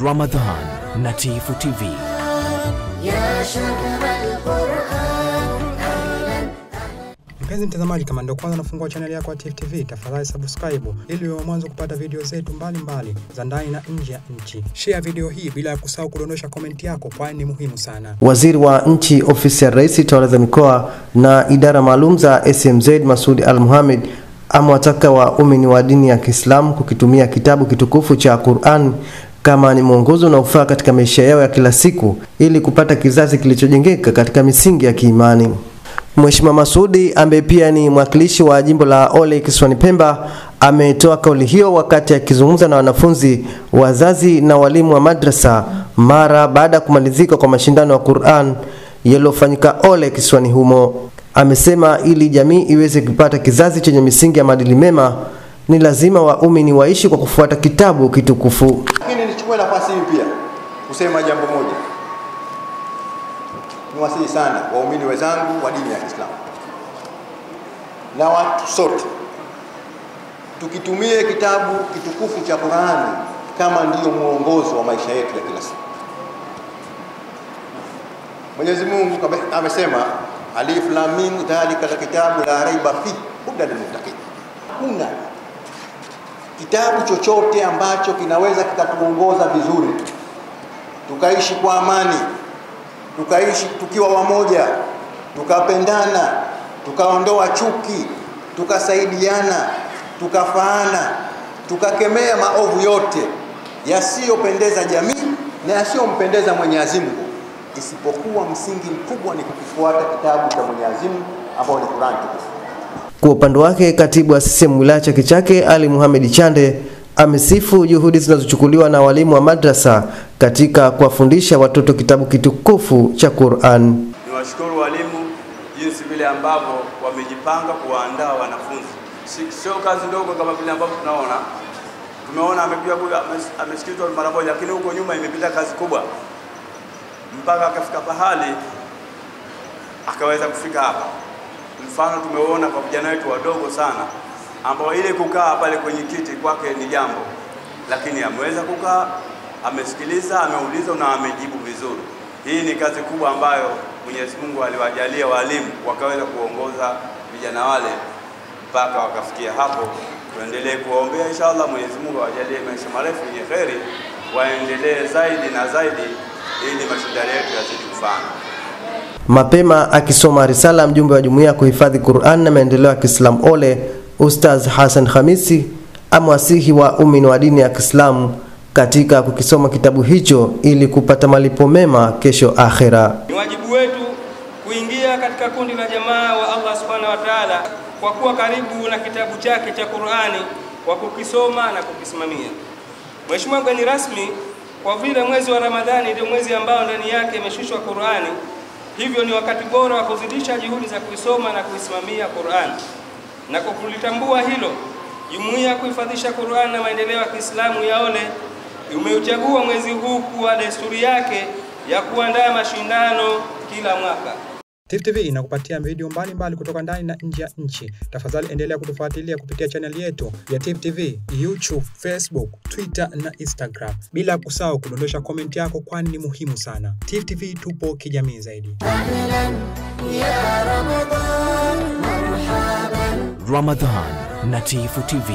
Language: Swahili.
Ramadhan na Tifu TV. Mpenzi mtazamaji, kama ndio kwanza nafungua channel yako ya Tifu TV, tafadhali subscribe ili uwe mwanzo kupata video zetu mbalimbali za ndani na nje ya nchi. Share video hii bila ya kusahau kudondosha comment yako, kwani ni muhimu sana. Waziri wa Nchi, Ofisi ya Rais, Tawala za Mikoa na Idara Maalum za SMZ, Masoud Al-Mohamed, amewataka waumini wa dini ya Kiislamu kukitumia kitabu kitukufu cha Qur'an kama ni mwongozo unaofaa katika maisha yao ya kila siku ili kupata kizazi kilichojengeka katika misingi ya kiimani. Mheshimiwa Masoud, ambaye pia ni mwakilishi wa jimbo la Ole Kisiwani Pemba, ametoa kauli hiyo wakati akizungumza na wanafunzi, wazazi na walimu wa madrasa mara baada ya kumalizika kwa mashindano ya Qur'an yaliyofanyika Ole Kisiwani humo. Amesema ili jamii iweze kupata kizazi chenye misingi ya maadili mema, ni lazima waumini waishi kwa kufuata kitabu kitukufu. Lakini nichukue nafasi hii pia kusema jambo moja. Niwasihi sana waumini wenzangu wa dini ya Kiislamu na watu sote, tukitumie kitabu kitukufu cha Qur'ani kama ndiyo mwongozo wa maisha yetu ya kila siku. Mwenyezi Mungu amesema, Alif Lam Mim dhalika alkitabu la raiba fi hudan lilmuttaqin. Kuna kitabu chochote ambacho kinaweza kikatuongoza vizuri tukaishi kwa amani, tukaishi tukiwa wamoja, tukapendana, tukaondoa chuki, tukasaidiana, tukafaana, tukakemea maovu yote yasiyopendeza jamii na yasiyompendeza Mwenyezi Mungu, isipokuwa msingi mkubwa ni kukifuata kitabu cha Mwenyezi Mungu ambao ni Qur'an tukufu. Kwa upande wake, katibu wa CCM wilaya Chake Chake, Ali Mohamed Chande, amesifu juhudi zinazochukuliwa na walimu wa madrasa katika kuwafundisha watoto kitabu kitukufu cha Qur'an. Niwashukuru walimu jinsi vile ambavyo wamejipanga kuandaa wanafunzi. Sio kazi ndogo kama vile ambavyo tumeona amesikizwa mara moja, lakini huko nyuma imepita kazi kubwa mpaka akafika pahali akaweza kufika hapa. Mfano tumeona kwa vijana wetu wadogo sana ambao ile kukaa pale kwenye kiti kwake ni jambo, lakini ameweza kukaa, amesikiliza, ameuliza na amejibu vizuri. Hii ni kazi kubwa ambayo Mwenyezi Mungu aliwajalia walimu wakaweza kuongoza vijana wale mpaka wakafikia hapo. Tuendelee kuombea inshallah Mwenyezi Mungu awajalie maisha marefu yenye kheri, waendelee zaidi na zaidi ili mashindano yetu yazidi kufana. Mapema akisoma risala mjumbe wa jumuiya kuhifadhi Qur'an na maendeleo ya Kiislamu Ole, Ustaz Hassan Khamisi, amewasihi waumini wa dini ya Kiislamu katika kukisoma kitabu hicho ili kupata malipo mema kesho akhera. Ni wajibu wetu kuingia katika kundi la jamaa wa Allah Subhanahu wa Ta'ala kwa kuwa karibu na kitabu chake cha Qur'ani, kwa kukisoma na kukisimamia. Mheshimiwa mgeni rasmi, kwa vile mwezi wa Ramadhani ndio mwezi ambao ndani yake imeshushwa Qur'ani, hivyo ni wakati bora wa kuzidisha juhudi za kuisoma na kuisimamia Qur'an. Na kwa kulitambua hilo, jumuiya ya kuhifadhisha Qur'an na maendeleo ya Kiislamu ya Ole umeuchagua mwezi huu kuwa desturi yake ya kuandaa mashindano kila mwaka. Tifu TV inakupatia video mbalimbali kutoka ndani na nje ya nchi. Tafadhali endelea kutufuatilia kupitia channel yetu ya Tifu TV, YouTube, Facebook, Twitter na Instagram. Bila kusahau kudondosha comment yako, kwani ni muhimu sana. Tifu TV, tupo kijamii zaidi. Ramadhan na Tifu TV.